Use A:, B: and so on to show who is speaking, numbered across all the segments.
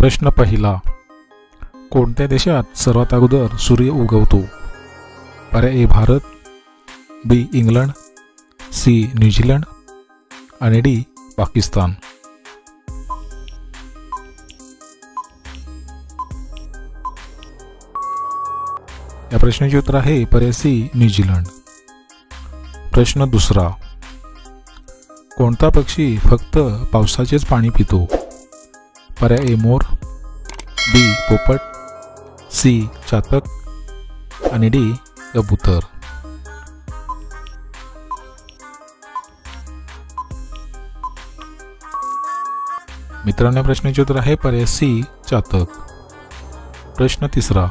A: प्रश्न पहिला, कोणत्या देशात सर्वात अगोदर सूर्य उगवतो? पर्याय ए भारत, बी इंग्लंड, सी न्यूझीलंड आणि डी पाकिस्तान. या प्रश्नाचे उत्तर आहे पर्याय सी न्यूझीलंड. प्रश्न दुसरा, कोणता पक्षी फक्त पावसाचेच पाणी पितो? पर्याय ए मोर, बी पोपट, सी चातक आणि डी कबूतर. मित्रांनो, प्रश्नाचे उत्तर आहे पर्याय सी चातक. प्रश्न तिसरा,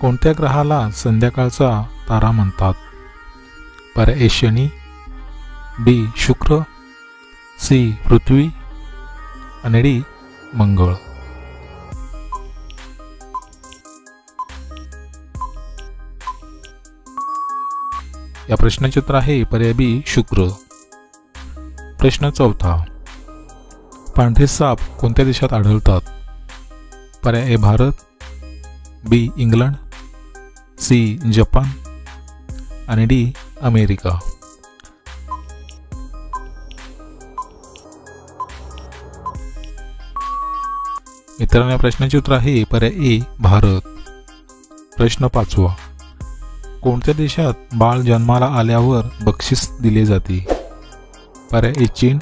A: कोणत्या ग्रहाला संध्याकाळचा तारा म्हणतात? पर्याय ए शनी, बी शुक्र, सी पृथ्वी आणि डी मंगळ. या प्रश्नाचे उत्तर आहे पर्याय बी शुक्र. प्रश्न चौथा, पांढरे साप कोणत्या देशात आढळतात? पर्याय ए भारत, बी इंग्लंड, सी जपान आणि डी अमेरिका. मित्रांनो, प्रश्नाचे उत्तर आहे पर्याय ए भारत. प्रश्न पाचवा, कोणत्या देशात बाळ जन्माला आल्यावर बक्षीस दिले जाते? पर्याय ए चीन,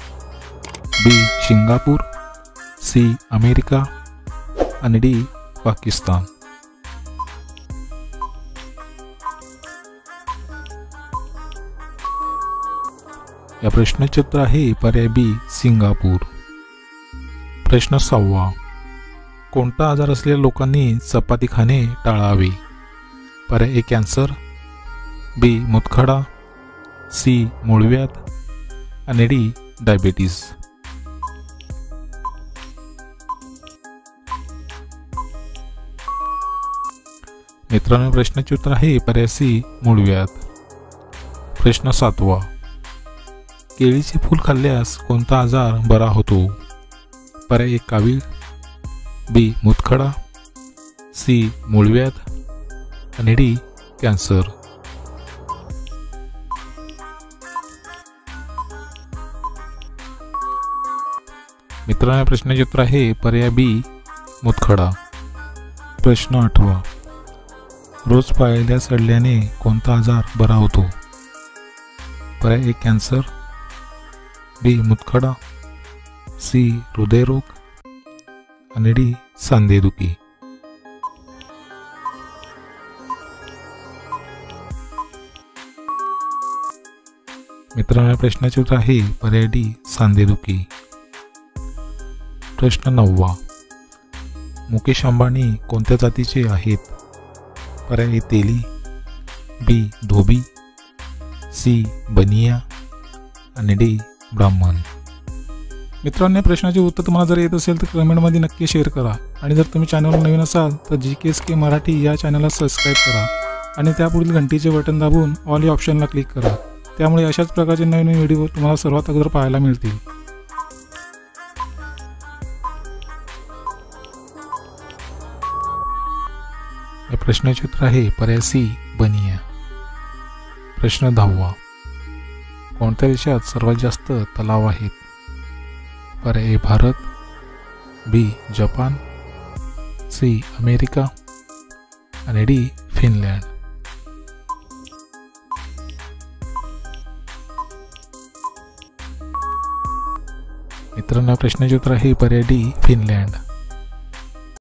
A: बी सिंगापूर, सी अमेरिका आणि डी पाकिस्तान. या प्रश्नाचे उत्तर आहे पर्याय बी सिंगापूर. प्रश्न सहावा, कोणता आजार असलेल्या लोकांनी चपाती खाणे टाळावे? पर्याय ए कॅन्सर, बी मूतखडा, सी मूळव्याध आणि डी डायबिटीज. मित्रांनो, प्रश्नाचे उत्तर आहे पर्याय सी मूळव्याध. प्रश्न सातवा, केळीचे फूल खाल्ल्यास कोणता आजार बरा होतो? पर्याय ए कावीळ, बी मूतखडा, सी मूळव्याध आणि डी कॅन्सर. मित्रांनो, प्रश्नाचे उत्तर आहे पर्याय बी मूतखडा. प्रश्न आठवा, रोज पाळल्या सडल्याने कोणता आजार बरा होतो? पर्याय ए कॅन्सर, बी मूतखडा, सी हृदयरोग आणि डी सांधेदुखी. मित्रांनो, प्रश्नाचे उत्तर आहे पर्याय डी सांधेदुखी. प्रश्न नववा, मुकेश अंबानी कोणत्या जातीचे आहेत? पर्याय ए तेली, बी धोबी, सी बनिया आणि डी ब्राह्मण. मित्रांनो, प्रश्नाचे उत्तर तुम्हाला जर येत असेल तर कमेंटमध्ये नक्की शेअर करा आणि जर तुम्ही चॅनलवर नवीन असाल तर GKSK मराठी या चॅनलला सबस्क्राईब करा आणि त्यापुढील घंटीचे बटन दाबून ऑल या ऑप्शनला क्लिक करा. त्यामुळे अशाच प्रकारचे नवीन व्हिडिओ तुम्हाला सर्वात अगोदर पाहायला मिळतील. या प्रश्नाचे उत्तर आहे पर्याय सी बनिया. प्रश्न 10वा, कोणत्या देशात सर्वात जास्त तलाव आहेत? पर्याय ए भारत, बी जपान, सी अमेरिका आणि डी फिनलँड. मित्रांनो, प्रश्नाचे उत्तर आहे पर्याय डी फिनलँड.